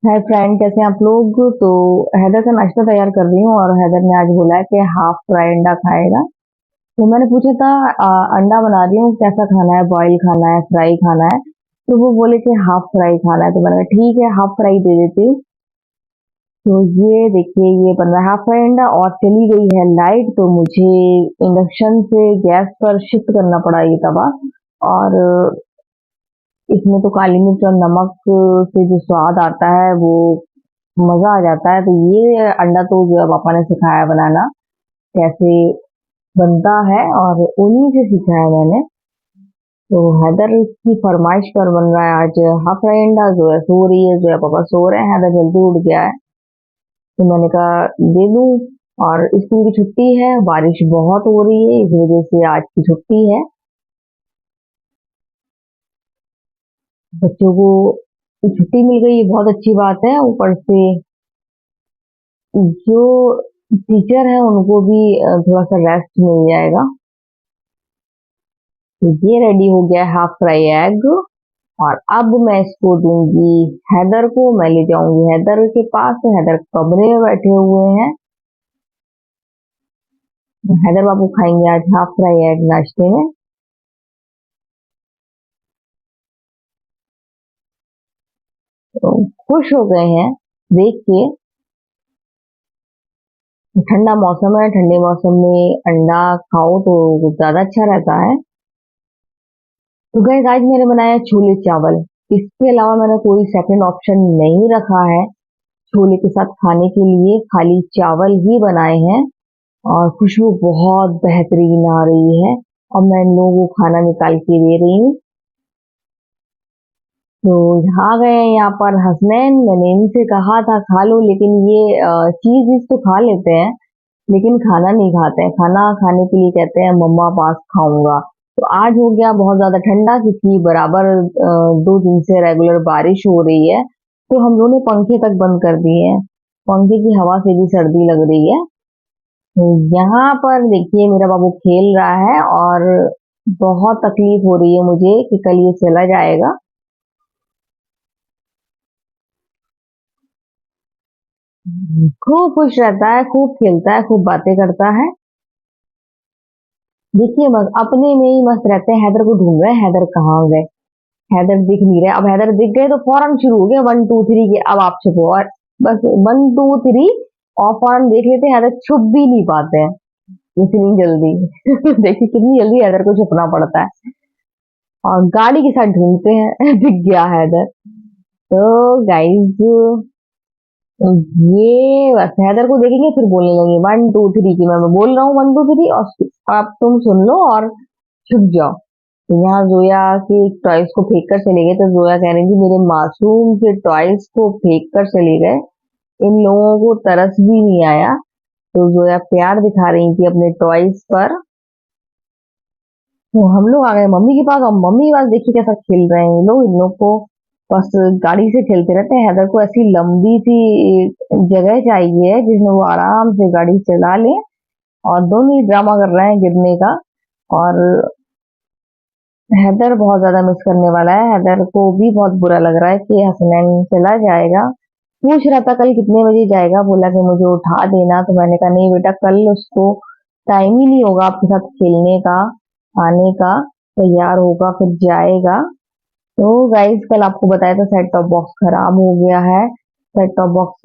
Hi friend, कैसे हैं आप लोग। तो हैदर का नाश्ता तैयार कर रही हूँ और हैदर ने आज बोला है कि हाफ फ्राई अंडा खाएगा। तो मैंने पूछा था अंडा बना रही हूँ, कैसा खाना है, बॉईल खाना है, फ्राई खाना है। तो वो बोले कि हाफ फ्राई खाना है। तो मैंने कहा ठीक है, हाफ फ्राई दे देती हूँ। तो ये देखिए, ये बन रहा है हाफ फ्राई अंडा और चली गई है लाइट, तो मुझे इंडक्शन से गैस पर शिफ्ट करना पड़ा ये तवा। और इसमें तो काली मिर्च और नमक से जो स्वाद आता है वो मजा आ जाता है। तो ये अंडा तो जो है पापा ने सिखाया बनाना कैसे बनता है, और उन्हीं से सीखा है मैंने। तो हैदर की फरमाइश पर बन रहा है आज हाफ फ्राई अंडा। जो है सो रही है, जो है पापा सो रहे हैं, हैदर जल्दी उठ गया है। तो मैंने कहा दे दूं। और स्कूल की छुट्टी है, बारिश बहुत हो रही है, इस वजह से आज की छुट्टी है बच्चों को। छुट्टी मिल गई, ये बहुत अच्छी बात है। ऊपर से जो टीचर है उनको भी थोड़ा सा रेस्ट मिल जाएगा। तो ये रेडी हो गया हाफ फ्राई एग। और अब मैं इसको दूंगी हैदर को। मैं ले जाऊंगी हैदर के पास, हैदर कमरे में बैठे हुए हैं। हैदर बाबू खाएंगे आज हाफ फ्राई एग नाश्ते में। तो खुश हो गए हैं देख के। ठंडा मौसम है, ठंडे मौसम में अंडा खाओ तो ज्यादा अच्छा रहता है। तो गाइस, आज मैंने बनाया छोले चावल। इसके अलावा मैंने कोई सेकंड ऑप्शन नहीं रखा है छोले के साथ खाने के लिए, खाली चावल ही बनाए हैं। और खुशबू बहुत बेहतरीन आ रही है। अब मैं इन लोगों को खाना निकाल के दे रही हूँ। तो आ गए हैं यहाँ पर हसनैन। मैंने इनसे कहा था खा लो, लेकिन ये चीज तो खा लेते हैं, लेकिन खाना नहीं खाते हैं। खाना खाने के लिए कहते हैं मम्मा पास खाऊंगा। तो आज हो गया बहुत ज्यादा ठंडा, क्योंकि बराबर 2 दिन से रेगुलर बारिश हो रही है। तो हम लोगों ने पंखे तक बंद कर दिए हैं। पंखे की हवा से भी सर्दी लग रही है। तो यहाँ पर देखिए मेरा बाबू खेल रहा है, और बहुत तकलीफ हो रही है मुझे कि कल ये चला जाएगा। खूब खुश रहता है, खूब खेलता है, खूब बातें करता है। देखिए बस अपने में ही मस्त रहते हैं। हैदर को ढूंढ रहे हैं, हैदर कहाँ गए। हैदर दिख नहीं रहे। अब हैदर दिख गए तो फौरन शुरू हो गया 1 2 3 के, अब आप छुपो। और बस 1 2 3 और फौरन देख लेते हैं, हैदर छुप भी नहीं पाते हैं इतनी जल्दी। देखिए कितनी जल्दी हैदर को छुपना पड़ता है। और गाड़ी के साथ ढूंढते हैं। दिख गया हैदर। तो गाइस, ये बस हैदर को देखेंगे फिर बोलने लगे 1 2 3 की। मैं बोल रहा हूँ 1 2 3, और आप तुम सुन लो और छुप जाओ। तो यहाँ जोया के टॉयज को फेंक कर चले गए। तो जोया कह रही थी मेरे मासूम के टॉयज को फेंक कर चले गए, इन लोगों को तरस भी नहीं आया। तो जोया प्यार दिखा रही थी अपने टॉयज पर। तो हम लोग आ गए मम्मी के पास, और मम्मी के पास देखिए कैसा खेल रहे हैं ये लोग। इन लोग को बस गाड़ी से खेलते रहते हैं। हैदर को ऐसी लंबी सी जगह चाहिए जिसमें वो आराम से गाड़ी चला ले। और दोनों ही ड्रामा कर रहे हैं गिरने का। और हैदर बहुत ज्यादा मिस करने वाला है। हैदर को भी बहुत बुरा लग रहा है कि हसनैन चला जाएगा। पूछ रहा था कल कितने बजे जाएगा, बोला कि मुझे उठा देना। तो मैंने कहा नहीं बेटा, कल उसको टाइम ही नहीं होगा आपके साथ खेलने का, आने का। तैयार होगा फिर जाएगा। तो गाइस, कल आपको बताया था सेट टॉप बॉक्स खराब हो गया है। सेट टॉप बॉक्स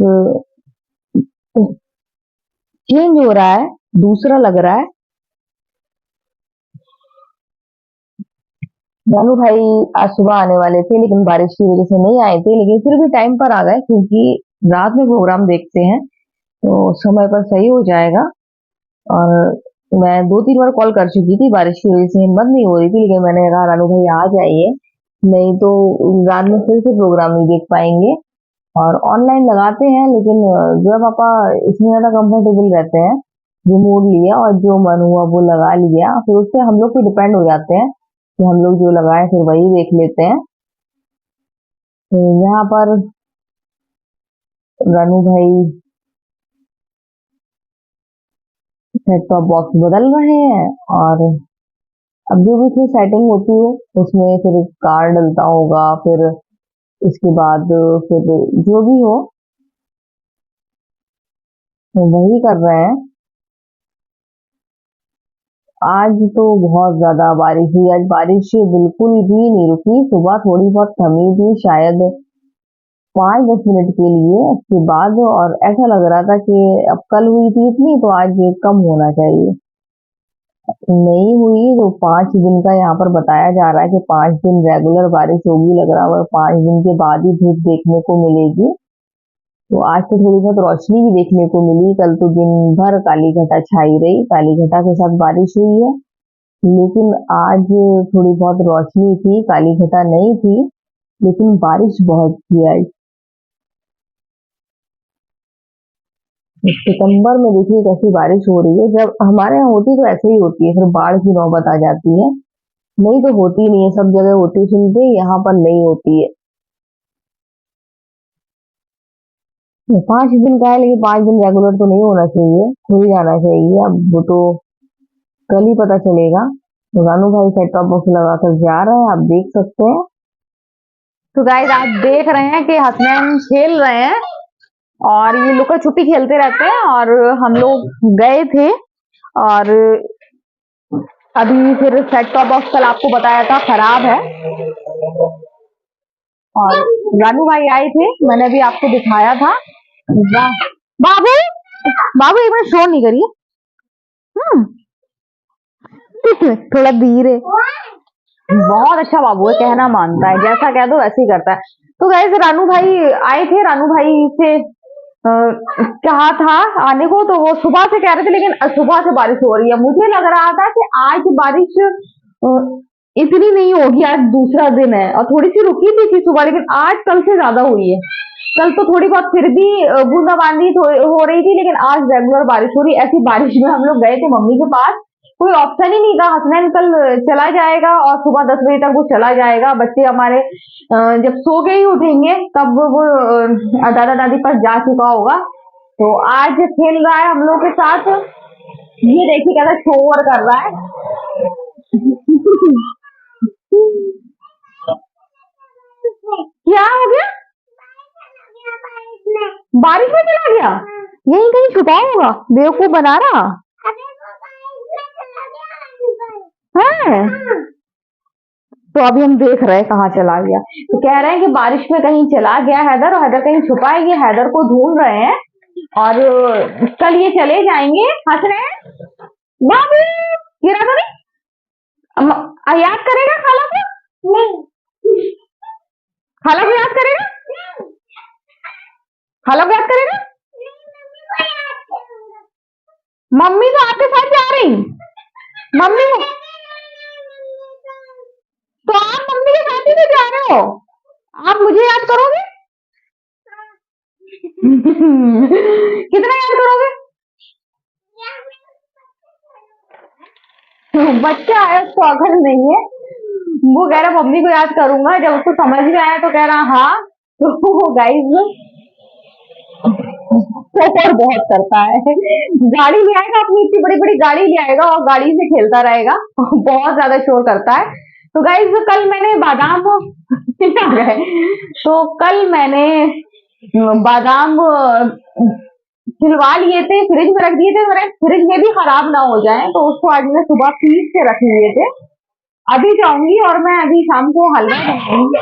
चेंज हो रहा है, दूसरा लग रहा है। भानु भाई आज सुबह आने वाले थे, लेकिन बारिश की वजह से नहीं आए थे, लेकिन फिर भी टाइम पर आ गए, क्योंकि रात में प्रोग्राम देखते हैं तो समय पर सही हो जाएगा। और मैं 2 3 बार कॉल कर चुकी थी, बारिश की वजह से हिम्मत नहीं हो रही थी, लेकिन मैंने कहा रानू भाई आ जाइए, नहीं तो रात में फिर से प्रोग्राम नहीं देख पाएंगे। और ऑनलाइन लगाते हैं, लेकिन जो है पापा इसमें ज्यादा कंफर्टेबल रहते हैं। जो मूड लिया और जो मन हुआ वो लगा लिया, फिर उससे हम लोग पे डिपेंड हो जाते हैं कि हम लोग जो लगाए फिर वही देख लेते हैं। तो यहाँ पर रानू भाई सेट टॉप बॉक्स बदल रहे हैं। और अब जो भी उसमें सेटिंग होती है उसमें फिर कार्ड डलता होगा, फिर इसके बाद फिर जो भी हो वही कर रहे हैं। आज तो बहुत ज्यादा बारिश हुई, आज बारिश बिल्कुल भी नहीं रुकी। सुबह थोड़ी बहुत थमी थी, शायद 5-10 मिनट के लिए, उसके बाद और ऐसा लग रहा था कि अब कल हुई थी इतनी तो आज ये कम होना चाहिए। नहीं हुई तो 5 दिन का यहाँ पर बताया जा रहा है कि 5 दिन रेगुलर बारिश होगी, लग रहा है 5 दिन के बाद ही धूप देखने को मिलेगी। तो आज तो थोड़ी बहुत रोशनी भी देखने को मिली, कल तो दिन भर काली घटा छाई रही, काली घटा के साथ बारिश हुई है। लेकिन आज थोड़ी बहुत रोशनी थी, काली घटा नहीं थी, लेकिन बारिश बहुत थी आज। सितंबर में देखिए कैसी बारिश हो रही है, जब हमारे यहाँ होती तो ऐसे ही होती है, फिर बाढ़ की नौबत आ जाती है। नहीं तो होती नहीं है, सब जगह होती सुनते, यहाँ पर नहीं होती है। 5 दिन का है, लेकिन 5 दिन रेगुलर तो नहीं होना चाहिए, खुल जाना चाहिए। अब वो तो कल ही पता चलेगा। तो रानू भाई सेट टॉप बॉक्स लगाकर जा रहा है, आप देख सकते हैं। तो गाइस आप देख रहे हैं कि हसनैन खेल रहे हैं और ये लुका छुपी खेलते रहते हैं, और हम लोग गए थे और अभी फिर सेट टॉप बॉक्स कल आपको बताया था खराब है, और रानू भाई आए थे, मैंने अभी आपको दिखाया था। बाबू बाबू एक मिनट शोर नहीं करिए। हम्म थोड़ा धीरे। बहुत अच्छा बाबू है, कहना मानता है, जैसा कह दो वैसे ही करता है। तो गैस रानू भाई आए थे, रानू भाई से कहा था आने को, तो वो सुबह से कह रहे थे, लेकिन सुबह से बारिश हो रही है। मुझे लग रहा था कि आज बारिश इतनी नहीं होगी, आज दूसरा दिन है और थोड़ी सी रुकी थी सुबह, लेकिन आज कल से ज्यादा हुई है। कल तो थोड़ी बहुत फिर भी बूंदाबांदी हो रही थी, लेकिन आज रेगुलर बारिश हो रही। ऐसी बारिश में हम लोग गए थे मम्मी के पास, कोई ऑप्शन ही नहीं था। हसनैन कल चला जाएगा और सुबह 10 बजे तक वो चला जाएगा। बच्चे हमारे जब सो के ही उठेंगे तब वो दादा दादी पास जा चुका होगा। तो आज खेल रहा है हम लोग के साथ। ये देखिए कैसा शोर कर रहा है। क्या हो गया? बारिश में चला गया? यही कहीं छुपा होगा, बेवकूफ बना रहा है। तो अभी हम देख रहे हैं कहाँ चला गया। तो कह रहे हैं कि बारिश में कहीं चला गया हैदर, और हैदर कहीं छुपा है। ये हैदर को ढूंढ रहे हैं और कल ये चले जाएंगे। हंस रहे हैं बाबू, गिरा तो नहीं? याद करेगा खाला को? नहीं। खाला को याद करेगा? खाला को याद करेगा? मम्मी तो आपके साथ जा रही। मम्मी तो आप मम्मी के साथ ही तो जा रहे हो, आप मुझे याद करोगे? कितना याद करोगे? बच्चा है, उसको अकल नहीं है। वो कह रहा मम्मी को याद करूंगा, जब उसको समझ में आया तो कह रहा हाँ। तो गाइस शोर बहुत करता है। गाड़ी ले आएगा, अपनी इतनी बड़ी बड़ी गाड़ी ले आएगा और गाड़ी से खेलता रहेगा। बहुत ज्यादा शोर करता है। तो गाइस कल मैंने बादाम गए, तो कल मैंने बादाम छिलवा लिए थे, फ्रिज में रख दिए थे, मेरे फ्रिज में भी खराब ना हो जाए, तो उसको आज मैं सुबह पीस के रख लिए थे। अभी जाऊंगी और मैं अभी शाम को हलवा बनाऊंगी।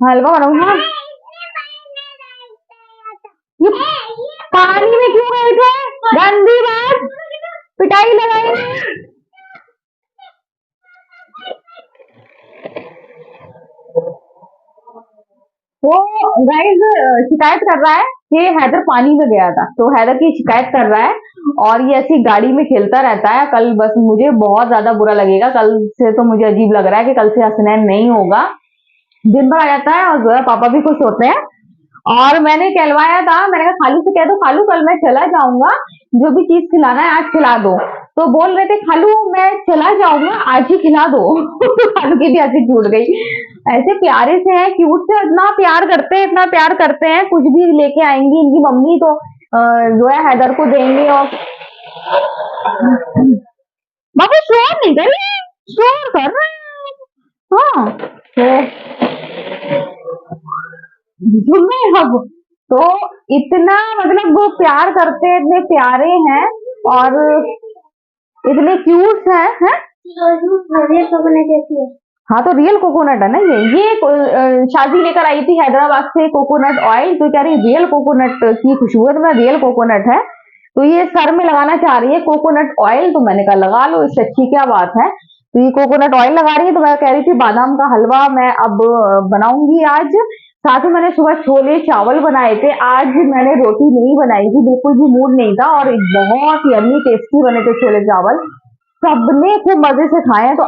हलवा बनाऊंगी। ये पानी में क्यों गए थे? गंदी बात, पिटाई लगाएंगे। वो गाइस शिकायत कर रहा है कि हैदर पानी में गया था, तो हैदर की शिकायत कर रहा है और ये ऐसी गाड़ी में खेलता रहता है। कल बस मुझे बहुत ज्यादा बुरा लगेगा, कल से तो मुझे अजीब लग रहा है कि कल से हसनैन नहीं होगा। दिन भर आ जाता है और जोया पापा भी खुश होते हैं। और मैंने कहलवाया था, मैंने कहा खालू से कह दो, खालू कल मैं चला जाऊंगा, जो भी चीज खिलाना है आज खिला दो। तो बोल रहे थे खालू मैं चला जाऊंगा आज ही खिला दो। खालू की भी हंसी छूट गई। ऐसे प्यारे से हैं, क्यूट से, इतना प्यार करते हैं, इतना प्यार करते हैं। कुछ भी लेके आएंगी इनकी मम्मी तो जोया हैदर को देंगे। और बाबू शोर नहीं कर रहे, शोर कर रहे हैं। हाँ तो सुनने अब तो इतना मतलब वो प्यार करते हैं, इतने प्यारे हैं और इतने क्यूट हैं। हाँ तो रियल कोकोनट है ना ये शादी लेकर आई थी हैदराबाद से कोकोनट ऑयल, तो कह रही रियल कोकोनट की खुशबू है, तो मेरा रियल कोकोनट है, तो ये सर में लगाना चाह रही है कोकोनट ऑयल, तो मैंने कहा लगा लो, इससे अच्छी क्या बात है। तो ये कोकोनट ऑयल लगा रही है, तो मैं कह रही थी बादाम का हलवा मैं अब बनाऊंगी आज। साथ ही मैंने सुबह छोले चावल बनाए थे, आज मैंने रोटी नहीं बनाई थी, बिल्कुल भी मूड नहीं था, और बहुत यम्मी टेस्टी बने थे छोले चावल, सबने खूब मजे से खाए हैं। तो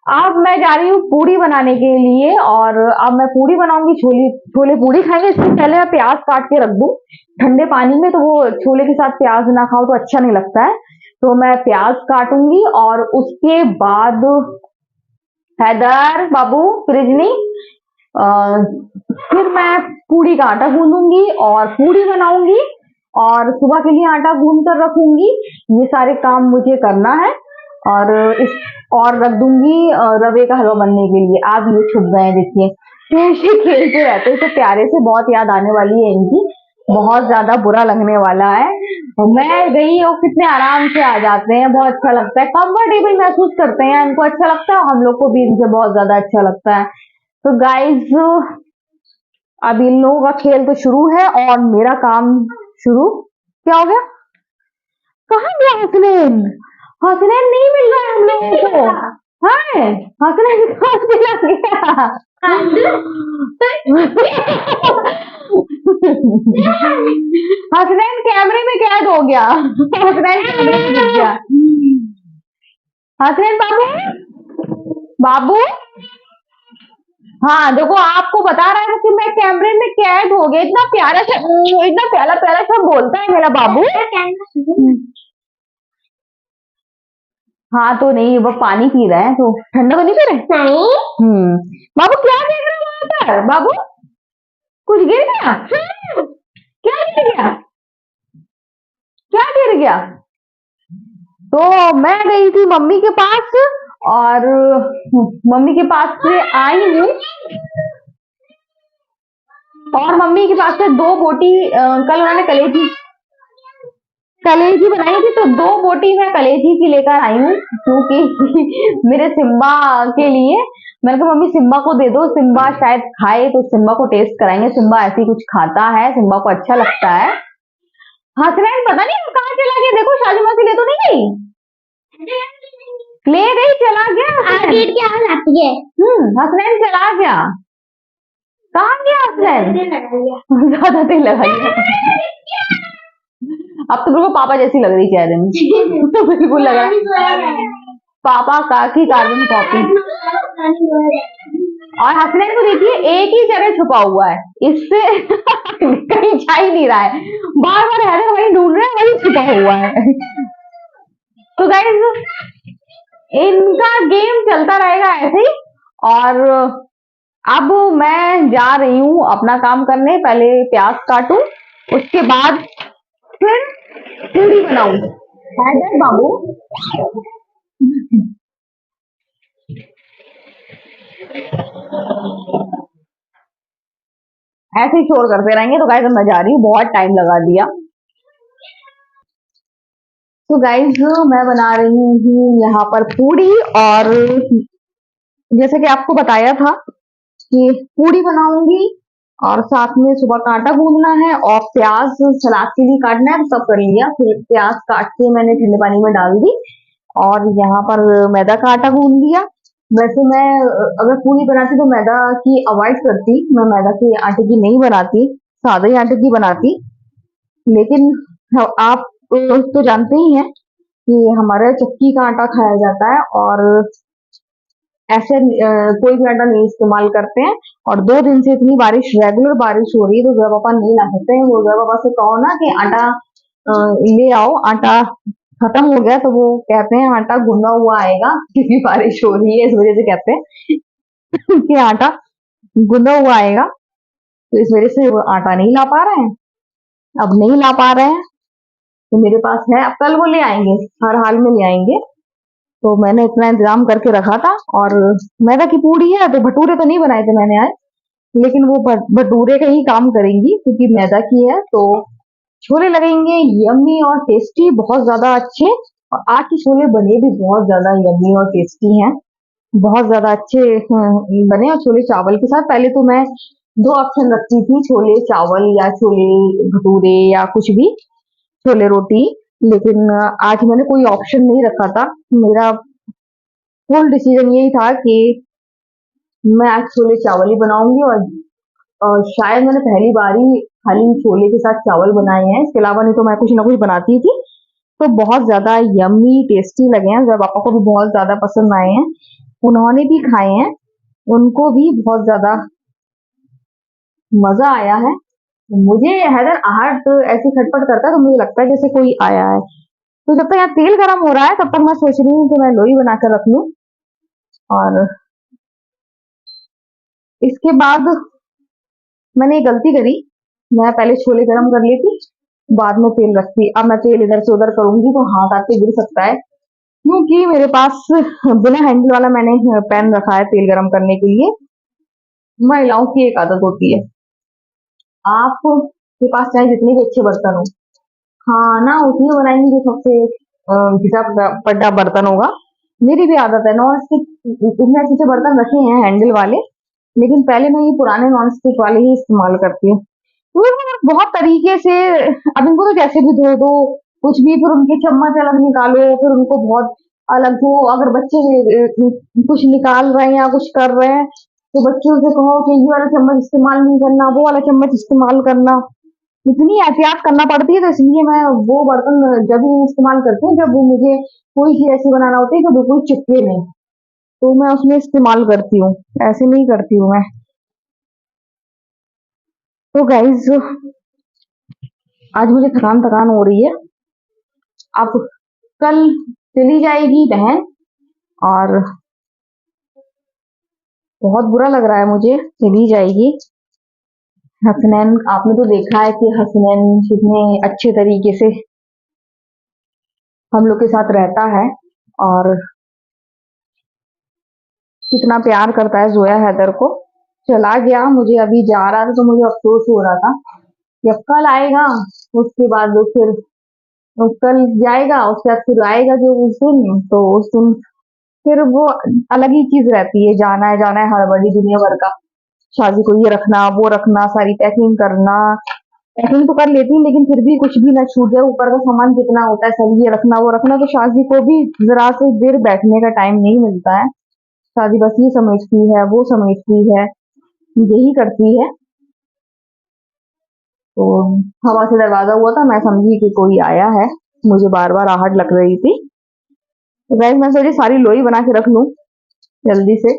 अब मैं जा रही हूँ पूड़ी बनाने के लिए, और अब मैं पूड़ी बनाऊंगी, छोले छोले पूड़ी खाएंगे। इससे पहले मैं प्याज काट के रख दूं ठंडे पानी में, तो वो छोले के साथ प्याज ना खाओ तो अच्छा नहीं लगता है, तो मैं प्याज काटूंगी और उसके बाद हैदर बाबू फ्रिजनी फिर मैं पूड़ी का आटा गूंदूंगी और पूड़ी बनाऊंगी, और सुबह के लिए आटा गूंद कर रखूंगी। ये सारे काम मुझे करना है, और इस और रख दूंगी रवे का हलवा बनने के लिए। आप ये छुप गए हैं, देखिए कैसे खेलते रहते हैं, तो प्यारे से बहुत याद आने वाली है इनकी, बहुत ज्यादा बुरा लगने वाला है। मैं गई और कितने आराम से आ जाते हैं, बहुत अच्छा लगता है, कंफर्टेबल महसूस करते हैं, इनको अच्छा लगता है, हम लोग को भी इनसे बहुत ज्यादा अच्छा लगता है। तो गाइज अब इन लोगों का खेल तो शुरू है और मेरा काम शुरू। क्या हो गया? कहाँ गया हसनैन? हसनैन नहीं मिल रहा है हम लोगों को। हाँ हसनैन कहाँ चला गया? हसनैन कैमरे में कैद हो गया। हसनैन कैमरे में घुस गया। हसनैन बाबू बाबू, हाँ देखो आपको बता रहा है कि मैं कैमरे में कैद हो गया। इतना प्यारा इतना प्यारा प्यारा सब बोलता है मेरा बाबू। हाँ तो नहीं, वो पानी पी रहे हैं, तो ठंडा तो नहीं पी रहे। नहीं। बाबू क्या देख रहे हो वहां पर? बाबू कुछ गिर गया? क्या गिर गया? क्या गिर गया? तो मैं गई थी मम्मी के पास, और मम्मी के पास से आई हूँ, और मम्मी के पास से 2 बोटी कल उन्होंने कलेजी बनाई थी, तो 2 बोटी मैं कलेजी की लेकर आई हूँ, क्योंकि मेरे सिम्बा के लिए। मैंने कहा मम्मी सिम्बा को दे दो, सिम्बा शायद खाए, तो सिम्बा को टेस्ट कराएंगे, सिम्बा ऐसे ही कुछ खाता है, सिम्बा को अच्छा लगता है। हसनैन पता नहीं कहाँ चला गया, देखो शादी मासी ले तो नहीं गई, ले गई, चला गया हसनैन चला गया। कहाँ गया हसनैन? ज्यादा तेल लगा लिया। अब तो बिल्कुल पापा जैसी लग रही चेहरे में। तो बिल्कुल लग रहा है पापा का की कार्बन कॉपी। और हसनैन को देखिए एक ही जगह छुपा हुआ है, इससे कहीं जा ही नहीं रहा है, बार बार हैदर वही ढूंढ रहे हैं, वही छुपा हुआ है। तो गाइस इनका गेम चलता रहेगा ऐसे ही, और अब मैं जा रही हूँ अपना काम करने, पहले प्याज काटूं, उसके बाद फिर पूरी बनाऊं। हैदर बाबू ऐसे ही शोर करते रहेंगे, तो गाइस मैं जा रही हूँ, बहुत टाइम लगा दिया। तो गाइस मैं बना रही हूँ यहाँ पर पूरी, और जैसे कि आपको बताया था कि पूरी बनाऊंगी, और साथ में सुबह का आटा गूंदना है, और प्याज सलाद के लिए काटना है, तो सब कर लिया। फिर प्याज काट के मैंने ठंडे पानी में डाल दी, और यहाँ पर मैदा का आटा गूंद दिया। वैसे मैं अगर पूरी बनाती तो मैदा की अवॉइड करती, मैं मैदा के आटे की नहीं बनाती, सादा ही आटे की बनाती। लेकिन आप तो जानते ही हैं कि हमारे चक्की का आटा खाया जाता है, और ऐसे कोई भी आटा नहीं इस्तेमाल करते हैं। और 2 दिन से इतनी बारिश, रेगुलर बारिश हो रही है, तो जया पापा नहीं ला सकते हैं। वो जया पापा से कहो ना कि आटा ले आओ, आटा खत्म हो गया, तो वो कहते हैं आटा गुना हुआ आएगा, क्योंकि बारिश हो रही है, इस वजह से कहते हैं कि आटा गुना हुआ आएगा। तो इस वजह से वो आटा नहीं ला पा रहे हैं, अब नहीं ला पा रहे हैं, तो मेरे पास है, अब कल वो ले आएंगे, हर हाल में ले आएंगे। तो मैंने इतना इंतजाम करके रखा था, और मैदा की पूड़ी है, तो भटूरे तो नहीं बनाए थे मैंने आज, लेकिन वो भटूरे का ही काम करेंगी क्योंकि मैदा की है। तो छोले लगेंगे यम्मी और टेस्टी, बहुत ज्यादा अच्छे। और आज के छोले बने भी बहुत ज्यादा यम्मी और टेस्टी हैं, बहुत ज्यादा अच्छे बने। और छोले चावल के साथ, पहले तो मैं दो ऑप्शन रखती थी, छोले चावल या छोले भटूरे या कुछ भी, छोले रोटी। लेकिन आज मैंने कोई ऑप्शन नहीं रखा था। मेरा फुल डिसीजन यही था कि मैं आज छोले चावल ही बनाऊंगी। और शायद मैंने पहली बार ही खाली छोले के साथ चावल बनाए हैं, इसके अलावा नहीं तो मैं कुछ ना कुछ बनाती थी। तो बहुत ज्यादा यम्मी टेस्टी लगे हैं, जब पापा को भी बहुत ज्यादा पसंद आए हैं, उन्होंने भी खाए हैं, उनको भी बहुत ज्यादा मजा आया है। मुझे हैदर आहट ऐसी खटपट करता है तो मुझे लगता है जैसे कोई आया है। तो जब तक यहाँ तेल गर्म हो रहा है तब तक मैं सोच रही हूँ कि मैं लोई बनाकर रख लूँ। और इसके बाद मैंने एक गलती करी, मैं पहले छोले गरम कर लेती, बाद में तेल रखती। अब मैं तेल इधर से उधर करूंगी तो हाथ आके गिर सकता है, क्योंकि मेरे पास बिना हैंडल वाला मैंने पैन रखा है तेल गरम करने के लिए। महिलाओं की एक आदत होती है, आप के पास चाहे जितने भी अच्छे बर्तन हो, खाना उसमें बनाएंगे जो सबसे घिसा पटा बर्तन होगा। मेरी भी आदत है, नॉन स्टिक इतने अच्छे अच्छे बर्तन रखे हैं हैंडल वाले, लेकिन पहले मैं ये पुराने नॉन स्टिक वाले ही इस्तेमाल करती हूँ। तो ये बहुत तरीके से, अब इनको तो जैसे भी धो दो, कुछ भी, फिर उनके चम्मच अलग निकालो, फिर उनको बहुत अलग धो। अगर बच्चे कुछ निकाल रहे हैं या कुछ कर रहे हैं तो बच्चों से कहो कि ये वाला चम्मच इस्तेमाल नहीं करना, वो वाला चम्मच इस्तेमाल करना। इतनी एहतियात करना पड़ती है, तो इसलिए मैं वो बर्तन जब भी इस्तेमाल करती हूँ जब वो मुझे कोई चीज ऐसी बनाना होती है तो बिल्कुल चिपके नहीं, तो मैं उसमें इस्तेमाल करती हूँ, ऐसे नहीं करती हूँ मैं। तो गाइज, आज मुझे थकान थकान हो रही है। अब कल चली जाएगी बहन, और बहुत बुरा लग रहा है मुझे, चली जाएगी। हसनैन आपने तो देखा है कि हसनैन कितने अच्छे तरीके से हम लोग के साथ रहता है, और कितना प्यार करता है जोया हैदर को। चला गया, मुझे अभी जा रहा था तो मुझे अफसोस हो रहा था कि अब कल आएगा, उसके बाद वो फिर वो कल जाएगा, उसके बाद फिर आएगा जो उस दिन, तो उस दिन फिर वो अलग ही चीज रहती है, जाना है हड़बड़ी दुनिया भर का। शादी को ये रखना वो रखना, सारी पैकिंग करना। पैकिंग तो कर लेती हूँ लेकिन फिर भी कुछ भी ना छूट जाए, ऊपर का सामान कितना होता है, सब ये रखना वो रखना, तो शादी को भी जरा से देर बैठने का टाइम नहीं मिलता है। शादी बस ये समझती है वो समझती है, यही करती है। तो हवा से दरवाजा हुआ था, मैं समझी कि कोई आया है, मुझे बार बार आहट लग रही थी। तो गैस मैं सोची सारी लोई बना के रख लूं जल्दी से।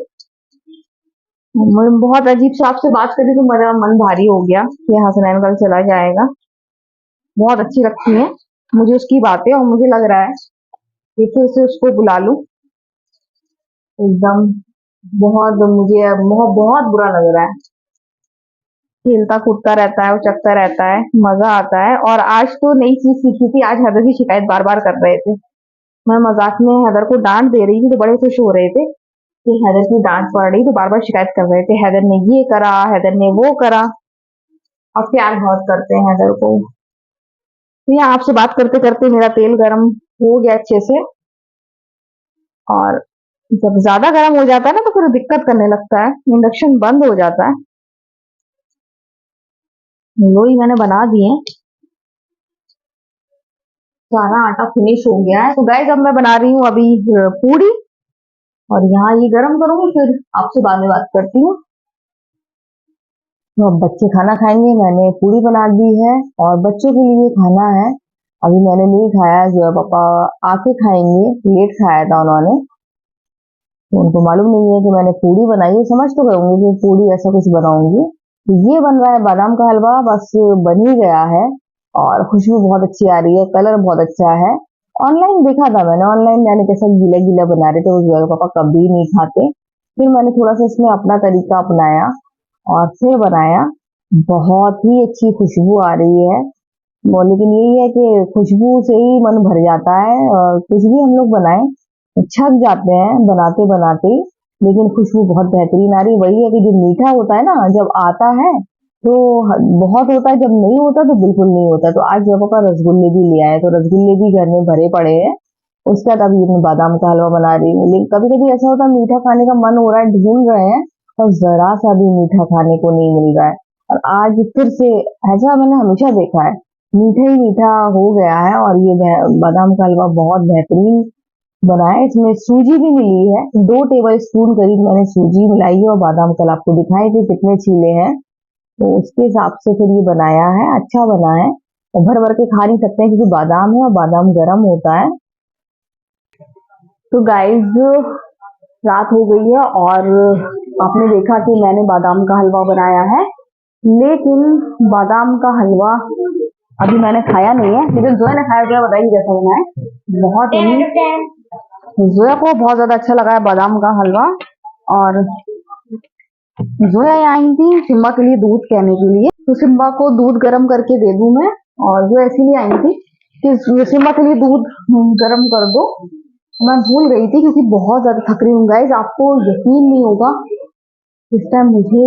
मैं बहुत अजीब से आपसे बात करी तो मेरा मन भारी हो गया कि हसनैन कल चला जाएगा। बहुत अच्छी लगती है मुझे उसकी बातें, और मुझे लग रहा है कि फिर से उसको बुला लूं एकदम। बहुत मुझे बहुत बहुत बुरा लग रहा है, खेलता कूदता रहता है, उचकता रहता है, मजा आता है। और आज तो नई चीज सीखी थी, आज हैदर की शिकायत बार बार कर रहे थे। मैं मजाक में हैदर को डांट दे रही थी तो बड़े खुश हो रहे थे कि हैदर की डांट पड़ रही, तो बार बार शिकायत कर रहे थे, हैदर ने ये करा, हैदर ने वो करा। और प्यार बहुत करते हैं हैदर को। तो यहाँ आपसे बात करते करते मेरा तेल गर्म हो गया अच्छे से, और जब ज्यादा गर्म हो जाता है ना तो फिर दिक्कत करने लगता है, इंडक्शन बंद हो जाता है। लोई मैंने बना दिए, सारा आटा फिनिश हो गया है। तो गाइस अब मैं बना रही हूँ अभी पूरी, और यहाँ ये गरम करूंगी, फिर आपसे बाद में बात करती हूँ। तो अब बच्चे खाना खाएंगे, मैंने पूरी बना दी है और बच्चों के लिए खाना है। अभी मैंने नहीं खाया, जो पापा आके खाएंगे, लेट खाया था उन्होंने, तो उनको मालूम नहीं है कि मैंने पूरी बनाई है। समझ तो गए होंगे कि पूरी ऐसा कुछ बनाऊंगी। तो ये बन रहा है बादाम का हलवा, बस बन ही गया है, और खुशबू बहुत अच्छी आ रही है, कलर बहुत अच्छा है। ऑनलाइन देखा था मैंने, ऑनलाइन मैंने कैसा गीला गीला बना रहे थे, उस पापा कभी नहीं खाते। फिर मैंने थोड़ा सा इसमें अपना तरीका अपनाया और फिर बनाया। बहुत ही अच्छी खुशबू आ रही है। वो लेकिन यही है कि खुशबू से ही मन भर जाता है, और कुछ भी हम लोग बनाए छक जाते हैं बनाते बनाते ही। लेकिन खुशबू बहुत बेहतरीन आ रही है। वही है कि जो मीठा होता है ना, जब आता है तो बहुत होता है, जब नहीं होता तो बिल्कुल नहीं होता। तो आज जब का रसगुल्ले भी ले आए, तो रसगुल्ले भी घर में भरे पड़े हैं। उसके बाद अभी मैं बादाम का हलवा बना रही हूँ। लेकिन कभी कभी ऐसा होता है मीठा खाने का मन हो रहा है, ढूंढ रहे हैं, और जरा सा भी मीठा खाने को नहीं मिल रहा है। और आज फिर से, ऐसा मैंने हमेशा देखा है, मीठा ही मीठा हो गया है। और ये बादाम का हलवा बहुत बेहतरीन बना है। इसमें सूजी भी मिली है, 2 टेबल स्पून करीब मैंने सूजी मिलाई है। और बादाम कल आपको दिखाए थे कितने छीले हैं, तो उसके हिसाब से फिर ये बनाया है। अच्छा बना है, और भर भर के खा नहीं सकते हैं क्योंकि बादाम है और बादाम गर्म होता है। तो गाइज, रात हो गई है और आपने देखा कि मैंने बादाम का हलवा बनाया है। लेकिन बादाम का हलवा अभी मैंने खाया नहीं है, लेकिन जोया ने खाया। जोया बताइए कैसा बना है। बहुत ही जोया को बहुत ज्यादा अच्छा लगा है बादाम का हलवा। और जोया आई थी सिम्बा के लिए दूध कहने के लिए, तो सिम्बा को दूध गर्म करके दे दूं मैं। और जो इसीलिए आई थी कि सिम्बा के लिए दूध गर्म कर दो। मैं भूल गई थी क्योंकि बहुत ज्यादा थक रही हूँ गाइज। आपको यकीन नहीं होगा, इस टाइम मुझे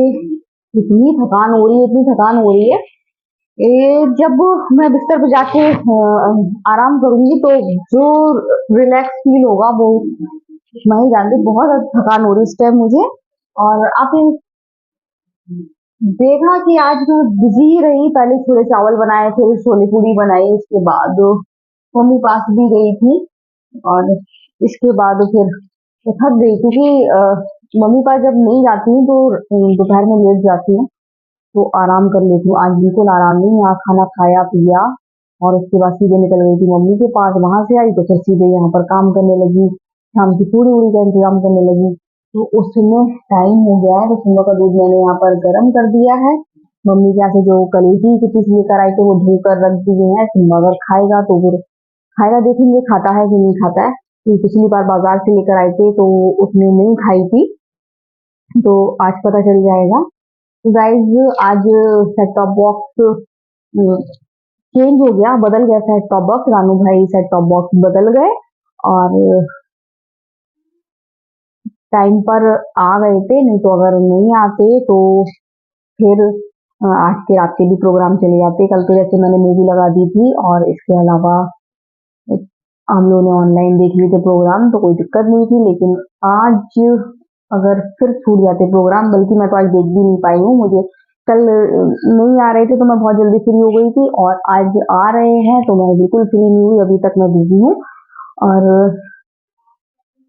इतनी थकान हो रही है, इतनी थकान हो रही है। जब मैं बिस्तर पर जाके आराम करूंगी तो जो रिलैक्स फील होगा वो मैं ही जानती हूँ। बहुत ज्यादा थकान हो रही है इस टाइम मुझे। और आप देखा कि आज मैं बिजी ही रही। पहले छोले चावल बनाए, फिर छोले पूड़ी बनाई, उसके बाद मम्मी पास भी गई थी। और इसके बाद फिर थक गई क्योंकि मम्मी पास जब नहीं जाती हूँ तो दोपहर में लेट जाती हूँ, तो आराम कर लेती हूँ। आज बिल्कुल आराम नहीं, यहाँ खाना खाया पिया और उसके बाद सीधे निकल गई थी मम्मी के पास। वहां से आई तो फिर सीधे यहाँ पर काम करने लगी, शाम की पूड़ी उड़ी का इंतजाम करने लगी। तो उसमें टाइम हो गया है। तो सुबह का दूध मैंने यहाँ पर गर्म कर दिया है। मम्मी के यहाँ से जो कलेजी की पीस लेकर आई थे वो धोकर रख दिए हैं। सिम्बा अगर खाएगा तो फिर खाएगा, देखेंगे खाता है कि नहीं खाता है। तो पिछली बार बाजार से लेकर आए थे तो उसने नहीं खाई थी, तो आज पता चल जाएगा। तो गाइज, आज सेट टॉप बॉक्स चेंज हो गया, बदल गया सेट टॉप बॉक्स। रानू भाई सेट टॉप बॉक्स बदल गए और टाइम पर आ गए थे। नहीं तो अगर नहीं आते तो फिर आज के रात के भी प्रोग्राम चले जाते। कल तो जैसे मैंने मूवी लगा दी थी, और इसके अलावा हम लोगों ने ऑनलाइन देख लिए थे प्रोग्राम, तो कोई दिक्कत नहीं थी। लेकिन आज अगर फिर छूट जाते प्रोग्राम, बल्कि मैं तो आज देख भी नहीं पाई हूँ। मुझे कल नहीं आ रहे थे तो मैं बहुत जल्दी फ्री हो गई थी, और आज आ रहे हैं तो मैं बिल्कुल फ्री नहीं हुई। अभी तक मैं बिजी हूँ। और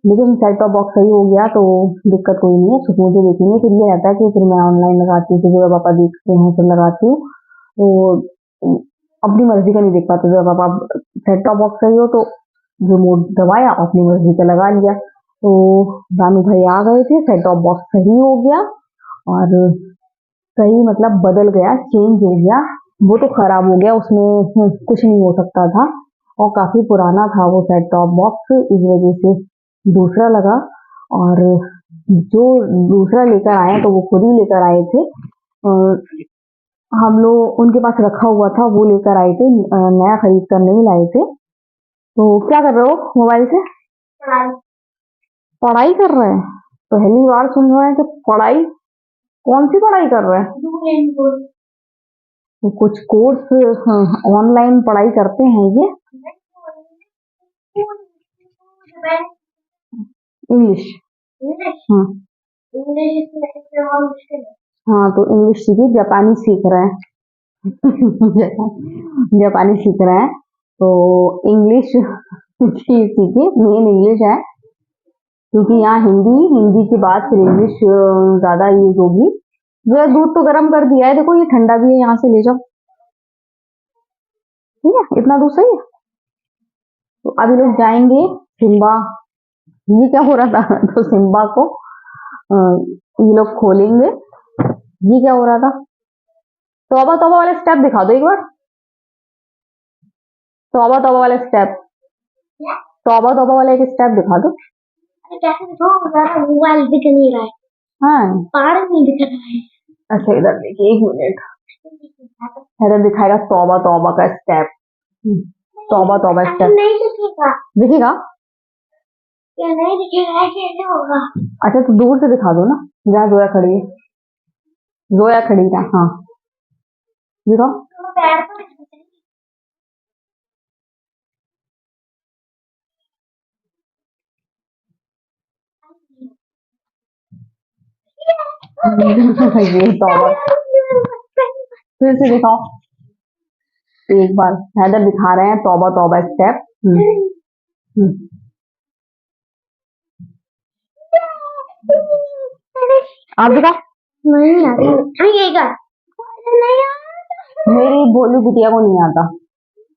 लेकिन सेट टॉप बॉक्स सही हो गया तो दिक्कत कोई नहीं है, सुकून से देखेंगे। फिर ये रहता है कि फिर मैं ऑनलाइन लगाती हूँ, फिर पापा देखते हैं, फिर लगाती हूँ। तो अपनी मर्जी का नहीं देख पाते। जब पापा सेट टॉप बॉक्स सही हो तो रिमोट दबाया, अपनी मर्जी का लगा लिया। तो रानू भाई आ गए थे, सेट टॉप बॉक्स सही हो गया। और सही मतलब बदल गया, चेंज हो गया। वो तो खराब हो गया, उसमें कुछ नहीं हो सकता था, और काफी पुराना था वो सेट टॉप बॉक्स, इस वजह से दूसरा लगा। और जो दूसरा लेकर आए तो वो खुद ही लेकर आए थे। और हम लोग उनके पास रखा हुआ था, वो लेकर आए थे, नया खरीद कर नहीं लाए थे। तो क्या कर रहे हो मोबाइल से? पढ़ाई कर रहे हैं? पहली बार सुन रहे हैं कि पढ़ाई। कौन सी पढ़ाई कर रहे हैं? तो कुछ कोर्स ऑनलाइन पढ़ाई करते हैं ये? इंग्लिश? हाँ। हाँ, तो इंग्लिश सीखिए, जापानी सीख रहे हैं। जापानी सीख रहे हैं तो इंग्लिश सीखिए, मेन इंग्लिश है क्योंकि यहाँ हिंदी, हिंदी के बाद फिर इंग्लिश ज्यादा यूज होगी। जो दूध तो गर्म कर दिया है, देखो ये ठंडा भी है, यहाँ से ले जाओ। ठीक है, इतना दूध सही है। तो अभी लोग जाएंगे सिम्बा। ये क्या हो रहा था? तो सिम्बा को ये लोग खोलेंगे। ये क्या हो रहा था? तौबा तौबा वाले स्टेप दिखा दो एक बार। तौबा तौबा वाले स्टेप, तौबा तौबा वाला एक स्टेप दिखा दो। कैसे दिखाओ? मोबाइल दिख नहीं रहा है। हाँ, पहाड़ नहीं दिख रहा है। अच्छा, इधर देखिए, 1 मिनट। इधर दिखाएगा तौबा तौबा का स्टेप। तौबा तौबा स्टेप नहीं दिखेगा। दिखेगा? ये नहीं दिखेगा कैसे होगा। अच्छा तो दूर से दिखा दो ना, जहाँ जोया खड़ी है। जोया खड़ी है, हाँ दिखाओ। पैर तो ये तो फिर से दिखाओ एक बार। हैदर दिखा रहे हैं तौबा तौबा स्टेप। आप दिखा। नहीं आता। मेरी भोलू बिटिया को नहीं आता।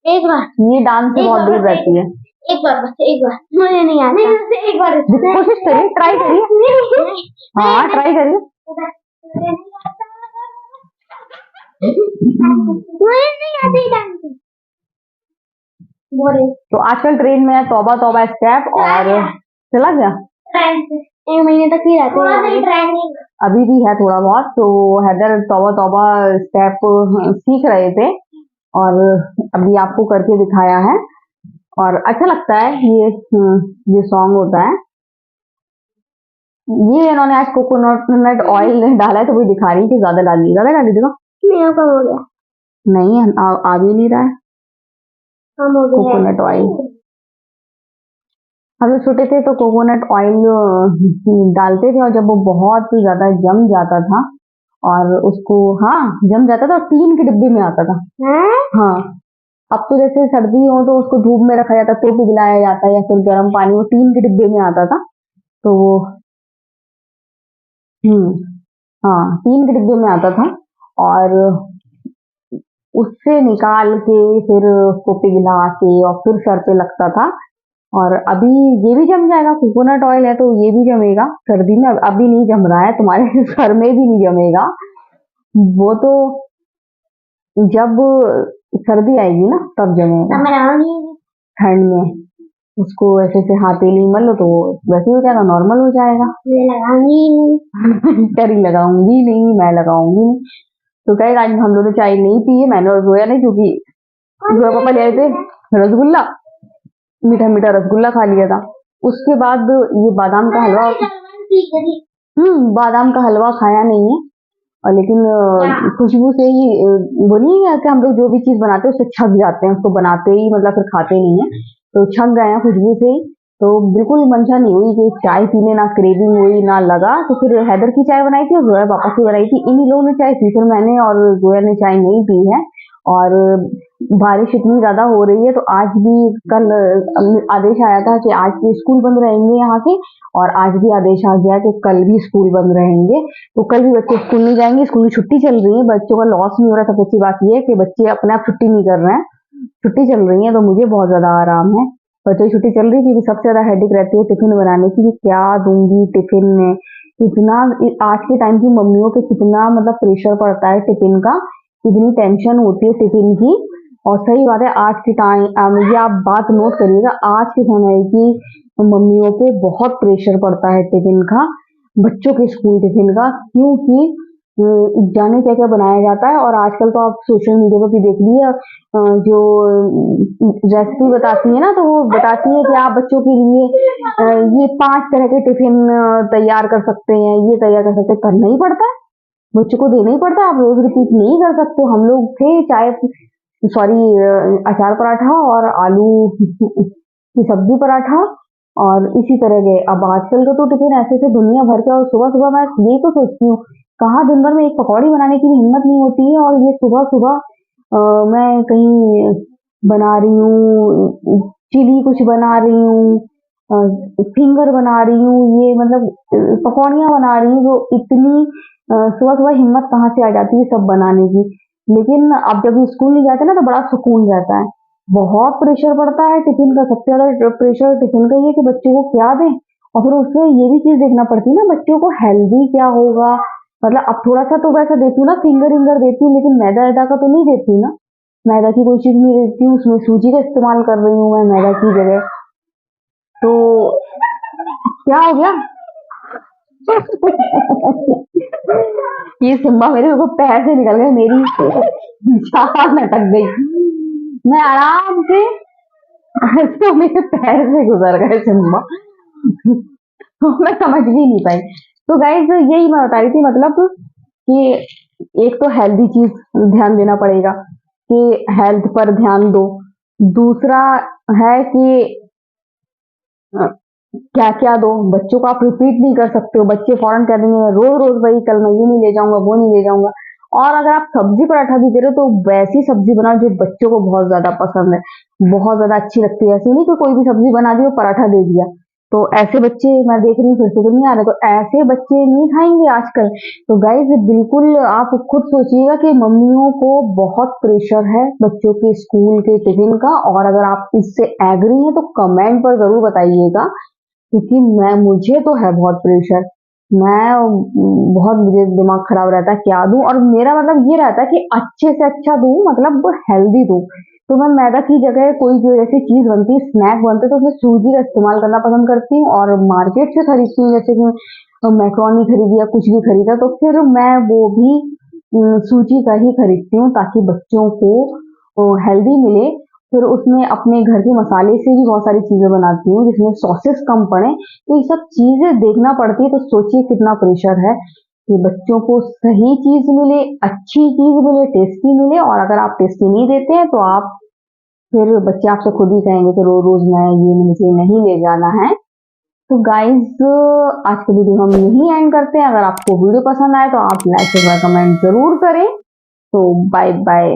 एक बार ये डांस से बहुत दूर रहती है। एक बार बस, एक बार। मुझे नहीं आता। नहीं, एक बार कोशिश करिए, ट्राई करिए। हाँ ट्राई करिए। मुझे नहीं आती डांस। तो आजकल ट्रेन में है तौबा तौबा स्टेप और चला गया। एक महीने तक ही रहते हैं, अभी भी है थोड़ा बहुत। तो हैदर तौबा तौबा स्टेप सीख रहे थे और अभी आपको करके दिखाया है और अच्छा लगता है। ये सॉन्ग होता है। ये इन्होंने आज कोकोनट ऑयल डाला है तो वो दिखा रही है कि ज्यादा डाली देखो। नहीं कम हो गया। नहीं आ भी नहीं रहा है कोकोनट ऑयल। हम लोग छोटे थे तो कोकोनट ऑयल डालते थे और जब वो बहुत ज्यादा जम जाता था और उसको, हाँ जम जाता था और 3 के डिब्बे में आता था। हाँ अब तो जैसे सर्दी हो तो उसको धूप में रखा जाता तो पिघलाया जाता है या फिर गर्म पानी, वो 3 के डिब्बे में आता था। तो वो हाँ 3 के डिब्बे में आता था और उससे निकाल के फिर उसको पिघला के और फिर सर पे लगता था। और अभी ये भी जम जाएगा, कोकोनट ऑयल है तो ये भी जमेगा सर्दी में। अभी नहीं जम रहा है, तुम्हारे सर में भी नहीं जमेगा वो तो, जब सर्दी आएगी ना तब जमेगा। ठंड में उसको ऐसे से हाथेली मल लो तो वैसे हो जाएगा, नॉर्मल हो जाएगा। लगाऊंगी नहीं। करी लगाऊंगी नहीं, मैं लगाऊंगी नहीं। तो कहेगा आज हम लोगों ने चाय नहीं पी है, मैंने और जोया नहीं, क्योंकि जोया पापा ले आए थे रसगुल्ला, मीठा मीठा रसगुल्ला खा लिया था। उसके बाद ये बादाम का हलवा, बादाम का हलवा खाया नहीं है और लेकिन खुशबू से ही वो नहीं है कि हम लोग जो भी चीज बनाते हैं उससे छक जाते हैं, उसको बनाते ही मतलब फिर खाते नहीं है, तो छक गए हैं खुशबू से ही। तो बिल्कुल मंशा नहीं हुई कि चाय पीने, ना क्रेविंग हुई ना लगा। तो फिर हैदर की चाय बनाई थी और जोया पापा की बनाई थी, इन्हीं लोगों ने चाय पी, फिर मैंने और जोया ने चाय नहीं पी है। और बारिश इतनी ज्यादा हो रही है तो आज भी, कल आदेश आया था कि आज भी स्कूल बंद रहेंगे यहाँ के, और आज भी आदेश आ गया कि कल भी स्कूल बंद रहेंगे। तो कल भी बच्चे स्कूल नहीं जाएंगे, स्कूल की छुट्टी चल रही है, बच्चों का लॉस नहीं हो रहा। सबसे अच्छी बात यह है कि बच्चे अपने आप छुट्टी नहीं कर रहे हैं, छुट्टी चल रही है तो मुझे बहुत ज्यादा आराम है। बच्चों की छुट्टी चल रही थी, सबसे ज्यादा हेडेक रहती है टिफिन बनाने की, क्या दूंगी टिफिन में। इतना आज के टाइम की मम्मियों पे कितना मतलब प्रेशर पड़ता है टिफिन का, इतनी टेंशन होती है टिफिन की। और सही बात है, आज के टाइम ये आप बात नोट करिएगा, आज के समय की मम्मियों पे बहुत प्रेशर पड़ता है टिफिन का, बच्चों के स्कूल टिफिन का, क्योंकि जाने क्या क्या बनाया जाता है। और आजकल तो आप सोशल मीडिया पर भी देख लीजिए, जो रेसिपी बताती है ना, तो वो बताती है कि आप बच्चों के लिए ये 5 तरह के टिफिन तैयार कर सकते हैं, ये तैयार कर सकते हैं। करना ही पड़ता है, बच्चों को देना ही पड़ता है, आप रोज रिपीट नहीं कर सकते। हम लोग थे चाहे सॉरी अचार पराठा और आलू की सब्जी पराठा और इसी तरह के। अब आजकल का तो टिफिन ऐसे से दुनिया भर का, और सुबह सुबह मैं यही तो सोचती हूँ, कहाँ दिन भर में एक पकौड़ी बनाने की भी हिम्मत नहीं होती है, और ये सुबह सुबह मैं कहीं बना रही हूँ, चिली कुछ बना रही हूँ, फिंगर बना रही हूँ, ये मतलब पकौड़ियाँ बना रही हूँ, जो इतनी सुबह सुबह हिम्मत कहाँ से आ जाती है सब बनाने की। लेकिन अब जब स्कूल नहीं जाते ना तो बड़ा सुकून रहता है। बहुत प्रेशर पड़ता है टिफिन का, सबसे ज्यादा प्रेशर टिफिन का ये कि बच्चे को क्या दें, और फिर उसमें ये भी चीज देखना पड़ती है ना बच्चों को हेल्दी क्या होगा। मतलब अब थोड़ा सा तो वैसा देती हूँ ना, फिंगर विंगर देती हूँ, लेकिन मैदा वैदा का तो नहीं देती हूँ ना, मैदा की कोई चीज नहीं देती हूँ, उसमें सूजी का इस्तेमाल कर रही हूँ मैं मैदा की जगह। तो क्या हो गया? ये सिम्बा मेरे को पैर से निकल गए, मेरी जान अटक गई। मैं आराम से तो मेरे पैर से गुजर गए सिम्बा। तो मैं समझ भी नहीं पाई। तो गाइस यही मैं बता रही थी, मतलब कि एक तो हेल्दी चीज ध्यान देना पड़ेगा कि हेल्थ पर ध्यान दो। दूसरा है कि क्या क्या दो, बच्चों को आप रिपीट नहीं कर सकते हो, बच्चे फौरन कह देंगे रोज रोज वही, कल मैं ये नहीं ले जाऊंगा, वो नहीं ले जाऊंगा। और अगर आप सब्जी पराठा भी दे रहे हो तो वैसी सब्जी बनाओ जो बच्चों को बहुत ज्यादा पसंद है, बहुत ज्यादा अच्छी लगती है। ऐसे नहीं कि कोई भी सब्जी बना दी और पराठा दे दिया, तो ऐसे बच्चे मैं देख रही हूँ फिर से तो नहीं आ रहे, तो ऐसे बच्चे नहीं खाएंगे आजकल। तो गाइज बिल्कुल आप खुद सोचिएगा कि मम्मियों को बहुत प्रेशर है बच्चों के स्कूल के टिफिन का, और अगर आप इससे एग्री हैं तो कमेंट पर जरूर बताइएगा, क्योंकि मैं मुझे तो है बहुत प्रेशर। मैं बहुत, मुझे दिमाग खराब रहता है क्या दूं, और मेरा मतलब ये रहता है कि अच्छे से अच्छा दूं, मतलब हेल्दी दूं। तो मैं मैदा की जगह कोई जो जैसी चीज बनती है, स्नैक बनते, तो उसमें सूजी का इस्तेमाल करना पसंद करती हूँ, और मार्केट से खरीदती हूँ, जैसे कि मैक्रोनी खरीदी या कुछ भी खरीदा तो फिर मैं वो भी सूजी का ही खरीदती हूँ, ताकि बच्चों को हेल्दी मिले। फिर उसमें अपने घर के मसाले से भी बहुत सारी चीजें बनाती हूँ जिसमें सॉसेस कम पड़े। तो ये सब चीजें देखना पड़ती है, तो सोचिए कितना प्रेशर है कि बच्चों को सही चीज मिले, अच्छी चीज मिले, टेस्टी मिले। और अगर आप टेस्टी नहीं देते हैं तो आप, फिर बच्चे आपसे खुद ही कहेंगे कि रोज रोज मैं ये मुझे नहीं ले जाना है। तो गाइज आज की वीडियो हम यही एंड करते हैं। अगर आपको वीडियो पसंद आए तो आप लाइक और कमेंट जरूर करें। तो बाय बाय।